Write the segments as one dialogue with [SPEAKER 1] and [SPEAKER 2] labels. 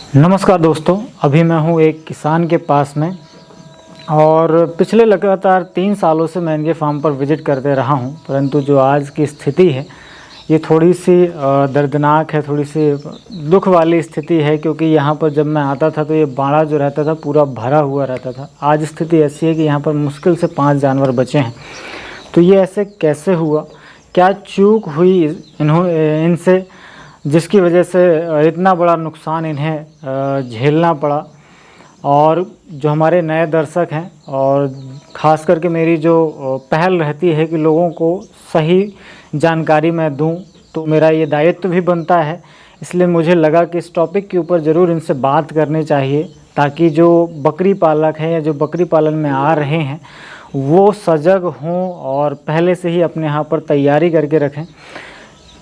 [SPEAKER 1] नमस्कार दोस्तों, अभी मैं हूँ एक किसान के पास में और पिछले लगातार 3 सालों से मैं इनके फार्म पर विज़िट करते रहा हूँ। परंतु जो आज की स्थिति है ये थोड़ी सी दर्दनाक है, थोड़ी सी दुख वाली स्थिति है, क्योंकि यहाँ पर जब मैं आता था तो ये बाड़ा जो रहता था पूरा भरा हुआ रहता था। आज स्थिति ऐसी है कि यहाँ पर मुश्किल से 5 जानवर बचे हैं। तो ये ऐसे कैसे हुआ, क्या चूक हुई इनसे, जिसकी वजह से इतना बड़ा नुकसान इन्हें झेलना पड़ा। और जो हमारे नए दर्शक हैं और ख़ास करके मेरी जो पहल रहती है कि लोगों को सही जानकारी मैं दूं, तो मेरा ये दायित्व भी बनता है। इसलिए मुझे लगा कि इस टॉपिक के ऊपर ज़रूर इनसे बात करनी चाहिए, ताकि जो बकरी पालक हैं या जो बकरी पालन में आ रहे हैं वो सजग हों और पहले से ही अपने यहाँ पर तैयारी करके रखें।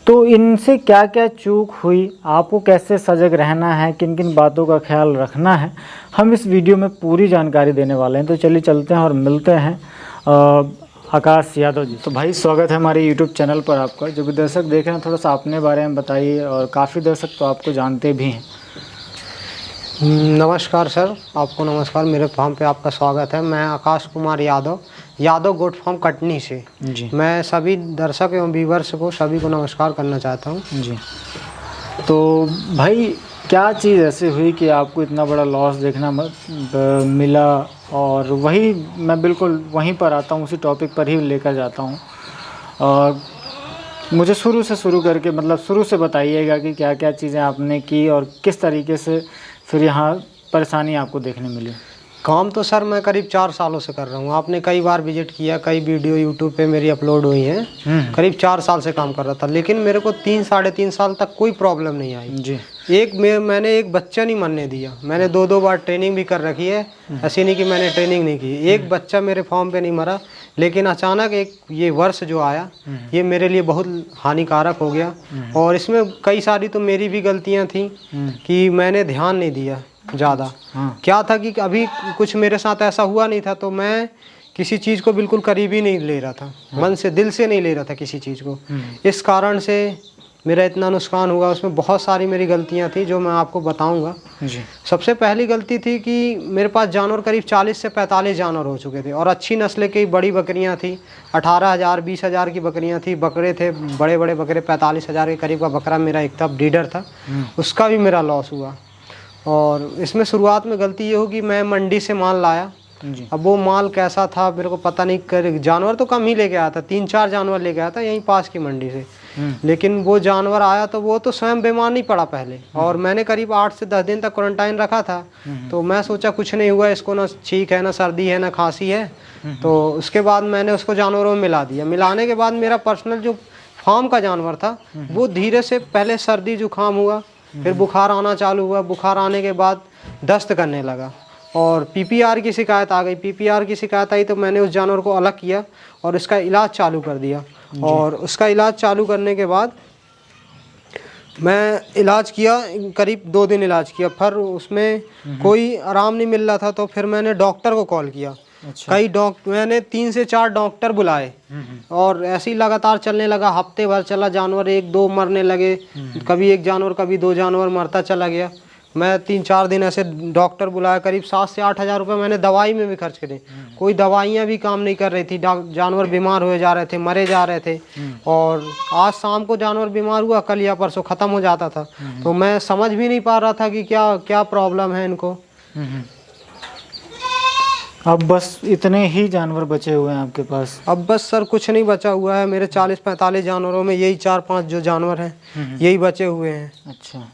[SPEAKER 1] तो इनसे क्या क्या चूक हुई, आपको कैसे सजग रहना है, किन किन बातों का ख्याल रखना है, हम इस वीडियो में पूरी जानकारी देने वाले हैं। तो चलिए चलते हैं और मिलते हैं आकाश यादव जी। तो भाई स्वागत है हमारे यूट्यूब चैनल पर आपका। जो भी दर्शक देख रहे हैं थोड़ा सा अपने बारे में बताइए, और काफ़ी दर्शक तो आपको जानते भी हैं।
[SPEAKER 2] नमस्कार सर, आपको नमस्कार। मेरे फार्म पे आपका स्वागत है। मैं आकाश कुमार यादव गोट फार्म कटनी से
[SPEAKER 1] जी।
[SPEAKER 2] मैं सभी दर्शक एवं व्यूअर्स को सभी को नमस्कार करना चाहता हूँ
[SPEAKER 1] जी। तो भाई क्या चीज़ ऐसी हुई कि आपको इतना बड़ा लॉस देखना मिला, और वही मैं बिल्कुल वहीं पर आता हूँ, उसी टॉपिक पर ही लेकर जाता हूँ। मुझे शुरू से शुरू करके मतलब शुरू से बताइएगा कि क्या क्या चीज़ें आपने की और किस तरीके से फिर यहाँ परेशानी आपको देखने मिली।
[SPEAKER 2] काम तो सर मैं करीब 4 सालों से कर रहा हूँ। आपने कई बार विजिट किया, कई वीडियो यूट्यूब पे मेरी अपलोड हुई हैं। करीब 4 साल से काम कर रहा था, लेकिन मेरे को 3 साढ़े 3 साल तक कोई प्रॉब्लम नहीं आई
[SPEAKER 1] जी।
[SPEAKER 2] मैंने एक बच्चा नहीं मरने दिया। मैंने 2 बार ट्रेनिंग भी कर रखी है, ऐसी नहीं कि मैंने ट्रेनिंग नहीं की। एक बच्चा मेरे फार्म पे नहीं मरा। लेकिन अचानक एक ये वर्ष जो आया ये मेरे लिए बहुत हानिकारक हो गया, और इसमें कई सारी तो मेरी भी गलतियां थी कि मैंने ध्यान नहीं दिया ज़्यादा। क्या था कि अभी कुछ मेरे साथ ऐसा हुआ नहीं था, तो मैं किसी चीज़ को बिल्कुल करीबी नहीं ले रहा था, मन से दिल से नहीं ले रहा था किसी चीज़ को। इस कारण से मेरा इतना नुकसान हुआ। उसमें बहुत सारी मेरी गलतियां थी जो मैं आपको बताऊंगा।
[SPEAKER 1] जी।
[SPEAKER 2] सबसे पहली गलती थी कि मेरे पास जानवर करीब 40 से 45 जानवर हो चुके थे, और अच्छी नस्ल की बड़ी बकरियां थी। 18,000 20,000 की बकरियां थी, बकरे थे बड़े बड़े बकरे। 45,000 के करीब का बकरा मेरा एक था, ब्रीडर था, उसका भी मेरा लॉस हुआ। और इसमें शुरुआत में गलती ये होगी, मैं मंडी से माल लाया। अब वो माल कैसा था मेरे को पता नहीं, कर जानवर तो कम ही लेके आया था, 3-4 जानवर लेके आया था यहीं पास की मंडी से। लेकिन वो जानवर आया तो वो तो स्वयं बीमार नहीं पड़ा पहले, और मैंने करीब 8 से 10 दिन तक क्वारंटाइन रखा था। तो मैं सोचा कुछ नहीं हुआ इसको, ना छींक है, ना सर्दी है, ना खांसी है। तो उसके बाद मैंने उसको जानवरों में मिला दिया। मिलाने के बाद मेरा पर्सनल जो फार्म का जानवर था वो धीरे से पहले सर्दी जुकाम हुआ, फिर बुखार आना चालू हुआ। बुखार आने के बाद दस्त करने लगा, और पीपीआर की शिकायत आ गई। पीपीआर की शिकायत आई तो मैंने उस जानवर को अलग किया और इसका इलाज चालू कर दिया। और उसका इलाज चालू करने के बाद मैं इलाज किया, करीब 2 दिन इलाज किया, फिर उसमें कोई आराम नहीं मिल रहा था। तो फिर मैंने डॉक्टर को कॉल किया।
[SPEAKER 1] अच्छा।
[SPEAKER 2] मैंने 3 से 4 डॉक्टर बुलाए, और ऐसे ही लगातार चलने लगा। हफ्ते भर चला, जानवर 1-2 मरने लगे। कभी एक जानवर, कभी 2 जानवर मरता चला गया। मैं 3-4 दिन ऐसे डॉक्टर बुलाया, करीब 7 से 8 हज़ार रुपये मैंने दवाई में भी खर्च करे। कोई दवाइयाँ भी काम नहीं कर रही थी, जानवर बीमार हुए जा रहे थे, मरे जा रहे थे। और आज शाम को जानवर बीमार हुआ, कल या परसों ख़त्म हो जाता था। तो मैं समझ भी नहीं पा रहा था कि क्या क्या प्रॉब्लम है इनको।
[SPEAKER 1] अब बस इतने ही जानवर बचे हुए हैं आपके पास?
[SPEAKER 2] अब बस सर कुछ नहीं बचा हुआ है। मेरे 40-45 जानवरों में यही 4-5 जो जानवर हैं यही बचे हुए हैं। अच्छा।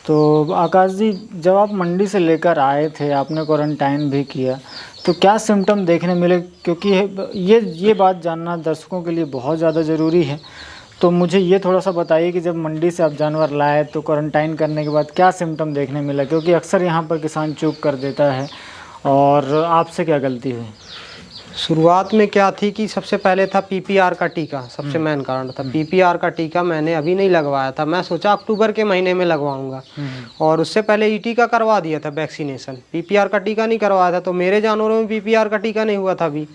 [SPEAKER 1] तो आकाश जी, जब आप मंडी से लेकर आए थे, आपने क्वारंटाइन भी किया, तो क्या सिम्टम देखने मिले? क्योंकि ये बात जानना दर्शकों के लिए बहुत ज़्यादा ज़रूरी है। तो मुझे ये थोड़ा सा बताइए कि जब मंडी से आप जानवर लाए तो क्वारंटाइन करने के बाद क्या सिम्टम देखने मिला? क्योंकि अक्सर यहाँ पर किसान चूक कर देता है, और आपसे क्या गलती हुई?
[SPEAKER 2] शुरुआत में क्या थी कि सबसे पहले था पीपीआर का टीका, सबसे मेन कारण था पीपीआर का टीका। मैंने अभी नहीं लगवाया था, मैं सोचा अक्टूबर के महीने में लगवाऊंगा, और उससे पहले ईटी का करवा दिया था वैक्सीनेशन। पीपीआर का टीका नहीं करवाया था, तो मेरे जानवरों में पीपीआर का टीका नहीं हुआ था अभी।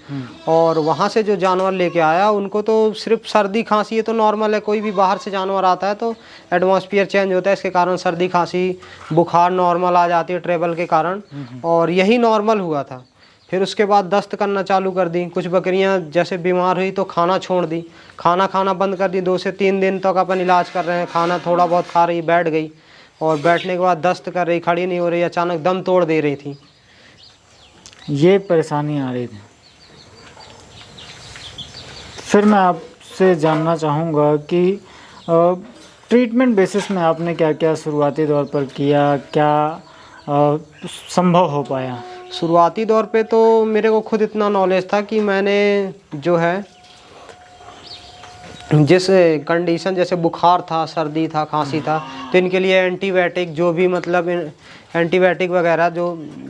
[SPEAKER 2] और वहाँ से जो जानवर लेके आया उनको तो सिर्फ सर्दी खांसी, ये तो नॉर्मल है, कोई भी बाहर से जानवर आता है तो एटमॉस्फेयर चेंज होता है, इसके कारण सर्दी खांसी बुखार नॉर्मल आ जाती है ट्रेवल के कारण, और यही नॉर्मल हुआ था। फिर उसके बाद दस्त करना चालू कर दी। कुछ बकरियां जैसे बीमार हुई तो खाना छोड़ दी, खाना खाना बंद कर दी। 2 से 3 दिन तक अपन इलाज कर रहे हैं, खाना थोड़ा बहुत खा रही, बैठ गई, और बैठने के बाद दस्त कर रही, खड़ी नहीं हो रही, अचानक दम तोड़ दे रही थी।
[SPEAKER 1] ये परेशानी आ रही थी। फिर मैं आपसे जानना चाहूँगा कि ट्रीटमेंट बेसिस में आपने क्या क्या शुरुआती दौर पर किया, क्या संभव हो पाया?
[SPEAKER 2] शुरुआती दौर पे तो मेरे को खुद इतना नॉलेज था कि मैंने जो है जिस कंडीशन, जैसे बुखार था, सर्दी था, खांसी था, तो इनके लिए एंटीबायोटिक, जो भी मतलब एंटीबायोटिक वगैरह जो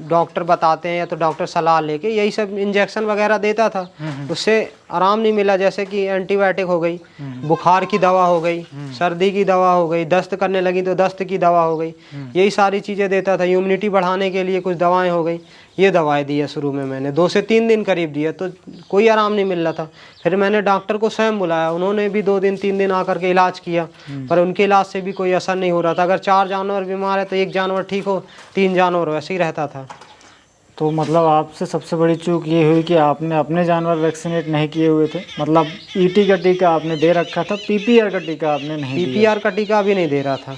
[SPEAKER 2] डॉक्टर बताते हैं या तो डॉक्टर सलाह लेके यही सब इंजेक्शन वगैरह देता था। उससे आराम नहीं मिला। जैसे कि एंटीबायोटिक हो गई, बुखार की दवा हो गई, सर्दी की दवा हो गई, दस्त करने लगी तो दस्त की दवा हो गई, यही सारी चीज़ें देता था। इम्यूनिटी बढ़ाने के लिए कुछ दवाएं हो गई, ये दवाएं दी है शुरू में मैंने 2 से 3 दिन करीब दिया, तो कोई आराम नहीं मिल रहा था। फिर मैंने डॉक्टर को स्वयं बुलाया, उन्होंने भी 2 दिन 3 दिन आकर के इलाज किया, पर उनके इलाज से भी कोई असर नहीं हो रहा था। अगर 4 जानवर बीमार है तो 1 जानवर ठीक हो, 3 जानवर वैसे ही रहता था।
[SPEAKER 1] तो मतलब आपसे सबसे बड़ी चूक ये हुई कि आपने अपने जानवर वैक्सीनेट नहीं किए हुए थे। मतलब ईटी का टीका आपने दे रखा था, पीपीआर का टीका आपने नहीं दिया।
[SPEAKER 2] पीपीआर का टीका भी नहीं दे रहा था,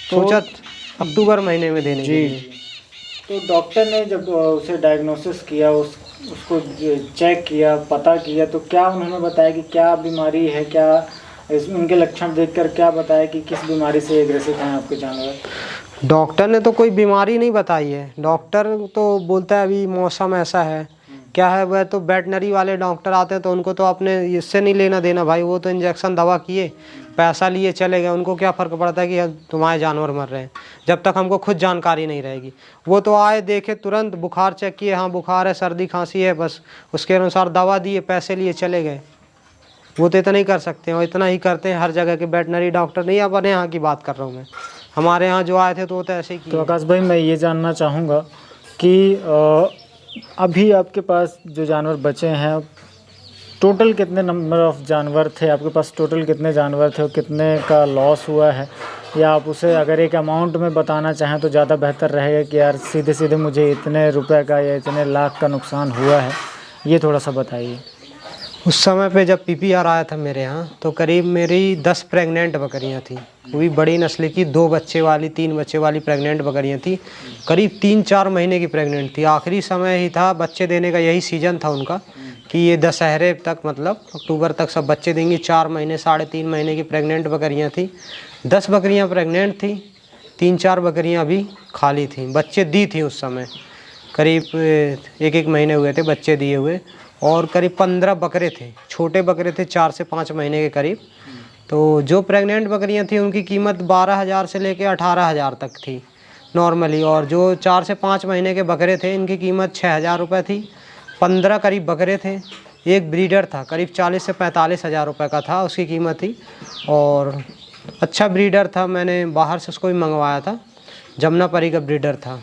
[SPEAKER 2] सोचा अक्टूबर महीने में देने के लिए।
[SPEAKER 1] तो डॉक्टर ने जब उसे डायग्नोसिस किया, उसको चेक किया, पता किया, तो क्या उन्होंने बताया कि क्या बीमारी है, क्या उनके लक्षण देखकर क्या बताया कि किस बीमारी से ग्रसित हैं आपके जानवर?
[SPEAKER 2] डॉक्टर ने तो कोई बीमारी नहीं बताई है। डॉक्टर तो बोलता है अभी मौसम ऐसा है, क्या है, वह तो वेटनरी वाले डॉक्टर आते हैं तो उनको तो अपने इससे नहीं लेना देना भाई, वो तो इंजेक्शन दवा किए, पैसा लिए चले गए, उनको क्या फ़र्क पड़ता है कि तुम्हारे जानवर मर रहे हैं, जब तक हमको खुद जानकारी नहीं रहेगी। वो तो आए, देखे, तुरंत बुखार चेक किए, हाँ बुखार है, सर्दी खांसी है, बस उसके अनुसार दवा दिए, पैसे लिए चले गए। वो तो इतना ही कर सकते हैं, और इतना ही करते हैं हर जगह के वेटनरी डॉक्टर। नहीं, अपने यहाँ की बात कर रहा हूँ मैं, हमारे यहाँ जो आए थे तो वो तो ऐसे ही किए।
[SPEAKER 1] तो आकाश भाई, मैं ये जानना चाहूँगा कि अभी आपके पास जो जानवर बचे हैं, टोटल कितने नंबर ऑफ़ जानवर थे आपके पास? टोटल कितने जानवर थे और कितने का लॉस हुआ है? या आप उसे अगर एक अमाउंट में बताना चाहें तो ज़्यादा बेहतर रहेगा कि यार सीधे सीधे मुझे इतने रुपए का या इतने लाख का नुकसान हुआ है, ये थोड़ा सा बताइए।
[SPEAKER 2] उस समय पे जब पीपीआर आया था मेरे यहाँ, तो करीब मेरी 10 प्रेग्नेंट बकरियाँ थी, वो भी बड़ी नस्ल की, 2 बच्चे वाली, 3 बच्चे वाली प्रेग्नेंट बकरियाँ थी। करीब 3-4 महीने की प्रेग्नेंट थी। आखिरी समय ही था बच्चे देने का, यही सीज़न था उनका कि ये दशहरे तक, मतलब अक्टूबर तक सब बच्चे देंगी। 4 महीने 3.5 महीने की प्रेग्नेंट बकरियाँ थी। 10 बकरियाँ प्रेग्नेंट थी, 3-4 बकरियाँ अभी खाली थी, बच्चे दी थी उस समय। करीब 1-1 महीने हुए थे बच्चे दिए हुए, और करीब 15 बकरे थे, छोटे बकरे थे, 4 से 5 महीने के करीब। तो जो प्रेग्नेंट बकरियां थी उनकी कीमत 12,000 से लेके 18,000 तक थी नॉर्मली, और जो 4 से 5 महीने के बकरे थे इनकी कीमत 6,000 रुपये थी। 15 करीब बकरे थे, एक ब्रीडर था, करीब 40 से 45,000 रुपये का था उसकी कीमत थी, और अच्छा ब्रीडर था, मैंने बाहर से उसको भी मंगवाया था, जमुनापरी का ब्रीडर था।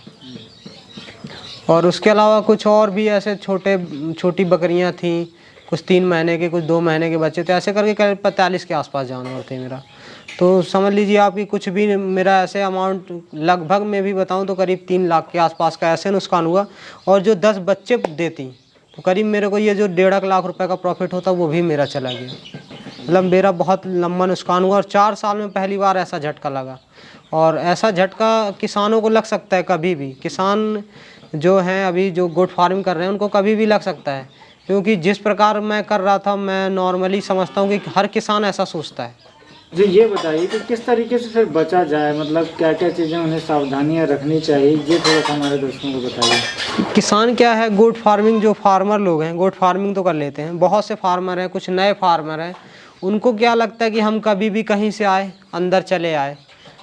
[SPEAKER 2] और उसके अलावा कुछ और भी ऐसे छोटी बकरियां थीं, कुछ 3 महीने के, कुछ 2 महीने के बच्चे थे, ऐसे करके करीब 45 के आसपास जानवर थे मेरा। तो समझ लीजिए आप कि कुछ भी मेरा ऐसे अमाउंट लगभग में भी बताऊं तो करीब 3 लाख के आसपास का ऐसे नुकसान हुआ। और जो 10 बच्चे देती तो करीब मेरे को ये जो 1.5 लाख रुपए का प्रॉफिट होता वो भी मेरा चला गया। मतलब मेरा बहुत लंबा नुकसान हुआ, और 4 साल में पहली बार ऐसा झटका लगा। और ऐसा झटका किसानों को लग सकता है कभी भी, किसान जो हैं अभी जो गोट फार्मिंग कर रहे हैं उनको कभी भी लग सकता है, क्योंकि जिस प्रकार मैं कर रहा था, मैं नॉर्मली समझता हूँ कि हर किसान ऐसा सोचता है।
[SPEAKER 1] जी, ये बताइए कि किस तरीके से फिर बचा जाए, मतलब क्या क्या चीज़ें उन्हें सावधानियां रखनी चाहिए, ये थोड़ा सा हमारे दोस्तों को बताइए।
[SPEAKER 2] किसान क्या है, गोट फार्मिंग, जो फार्मर लोग हैं गोट फार्मिंग तो कर लेते हैं, बहुत से फार्मर हैं, कुछ नए फार्मर हैं, उनको क्या लगता है कि हम कभी भी कहीं से आए अंदर चले आए,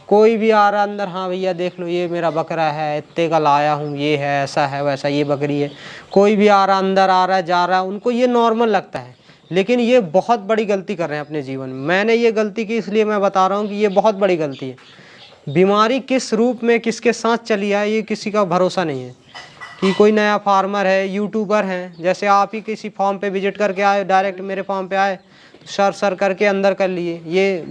[SPEAKER 2] कोई भी आ रहा अंदर, हाँ भैया देख लो ये मेरा बकरा है, इतने का लाया हूँ, ये है, ऐसा है वैसा, ये बकरी है। कोई भी आ रहा अंदर आ रहा है जा रहा है, उनको ये नॉर्मल लगता है। लेकिन ये बहुत बड़ी गलती कर रहे हैं अपने जीवन में। मैंने ये गलती की इसलिए मैं बता रहा हूँ कि ये बहुत बड़ी गलती है। बीमारी किस रूप में किसके साथ चली आए ये किसी का भरोसा नहीं है। कि कोई नया फार्मर है, यूट्यूबर हैं, जैसे आप ही किसी फार्म पे विजिट करके आए, डायरेक्ट मेरे फार्म पे आए, सर करके अंदर कर लिए, ये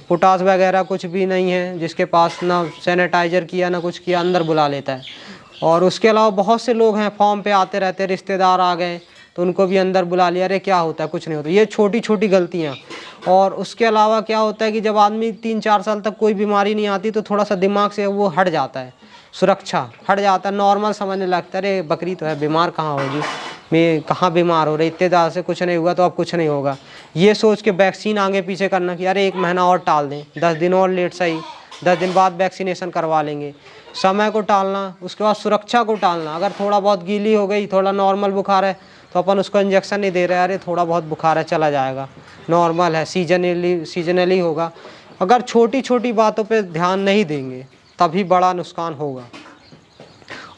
[SPEAKER 2] पोटास वगैरह कुछ भी नहीं है, जिसके पास ना सैनिटाइज़र किया ना कुछ किया, अंदर बुला लेता है। और उसके अलावा बहुत से लोग हैं फार्म पे आते रहते, रिश्तेदार आ गए तो उनको भी अंदर बुला लिया, अरे क्या होता है, कुछ नहीं होता। ये छोटी छोटी गलतियाँ। और उसके अलावा क्या होता है कि जब आदमी 3-4 साल तक कोई बीमारी नहीं आती तो थोड़ा सा दिमाग से वो हट जाता है, सुरक्षा हट जाता है, नॉर्मल समझने लगता है, अरे बकरी तो है, बीमार कहाँ होगी, मैं कहाँ बीमार हो रही, इतने ज़्यादा से कुछ नहीं हुआ तो अब कुछ नहीं होगा। ये सोच के वैक्सीन आगे पीछे करना कि अरे 1 महीना और टाल दें, 10 दिन और लेट सही, 10 दिन बाद वैक्सीनेशन करवा लेंगे, समय को टालना। उसके बाद सुरक्षा को टालना। अगर थोड़ा बहुत गीली हो गई, थोड़ा नॉर्मल बुखार है तो अपन उसको इंजेक्शन नहीं दे रहे, अरे थोड़ा बहुत बुखार है चला जाएगा, नॉर्मल है, सीजनली होगा। अगर छोटी छोटी बातों पे ध्यान नहीं देंगे तभी बड़ा नुकसान होगा।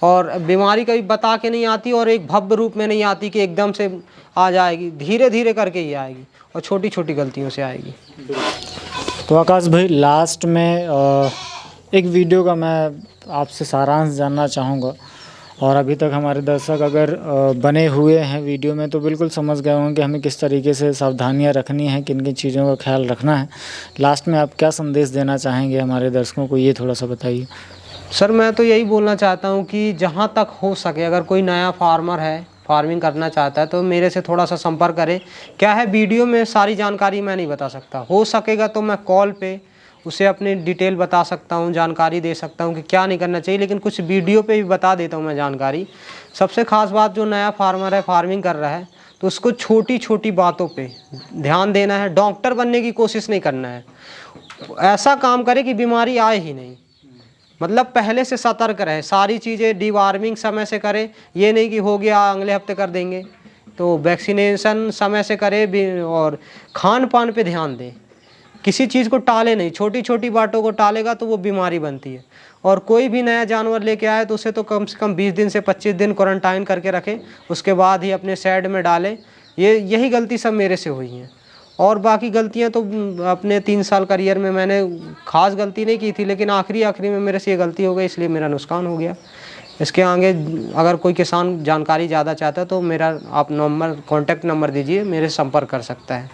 [SPEAKER 2] और बीमारी कभी बता के नहीं आती और एक भव्य रूप में नहीं आती कि एकदम से आ जाएगी, धीरे धीरे करके ही आएगी और छोटी छोटी गलतियों से आएगी।
[SPEAKER 1] तो आकाश भाई, लास्ट में एक वीडियो का मैं आपसे सारांश जानना चाहूँगा। और अभी तक हमारे दर्शक अगर बने हुए हैं वीडियो में तो बिल्कुल समझ गए होंगे कि हमें किस तरीके से सावधानियां रखनी है, किन किन चीज़ों का ख्याल रखना है। लास्ट में आप क्या संदेश देना चाहेंगे हमारे दर्शकों को, ये थोड़ा सा बताइए।
[SPEAKER 2] सर मैं तो यही बोलना चाहता हूँ कि जहाँ तक हो सके अगर कोई नया फार्मर है, फार्मिंग करना चाहता है तो मेरे से थोड़ा सा संपर्क करे। क्या है, वीडियो में सारी जानकारी मैं नहीं बता सकता, हो सकेगा तो मैं कॉल पे उसे अपनी डिटेल बता सकता हूँ, जानकारी दे सकता हूँ कि क्या नहीं करना चाहिए, लेकिन कुछ वीडियो पे भी बता देता हूँ मैं जानकारी। सबसे ख़ास बात, जो नया फार्मर है, फार्मिंग कर रहा है, तो उसको छोटी छोटी बातों पे ध्यान देना है। डॉक्टर बनने की कोशिश नहीं करना है, ऐसा काम करे कि बीमारी आए ही नहीं। मतलब पहले से सतर्क रहे, सारी चीज़ें डीवार्मिंग समय से करे, ये नहीं कि हो गया अगले हफ्ते कर देंगे। तो वैक्सीनेशन समय से करे और खान पान पे ध्यान दें, किसी चीज़ को टाले नहीं। छोटी छोटी बातों को टालेगा तो वो बीमारी बनती है। और कोई भी नया जानवर लेके आए तो उसे तो कम से कम 20 दिन से 25 दिन क्वारंटाइन करके रखें, उसके बाद ही अपने शेड में डालें। यही गलती सब मेरे से हुई हैं। और बाकी गलतियां तो अपने 3 साल करियर में मैंने खास गलती नहीं की थी, लेकिन आखिरी में मेरे से ये गलती हो गई, इसलिए मेरा नुकसान हो गया। इसके आगे अगर कोई किसान जानकारी ज़्यादा चाहता है तो मेरा आप कॉन्टैक्ट नंबर दीजिए, मेरे संपर्क कर सकता है।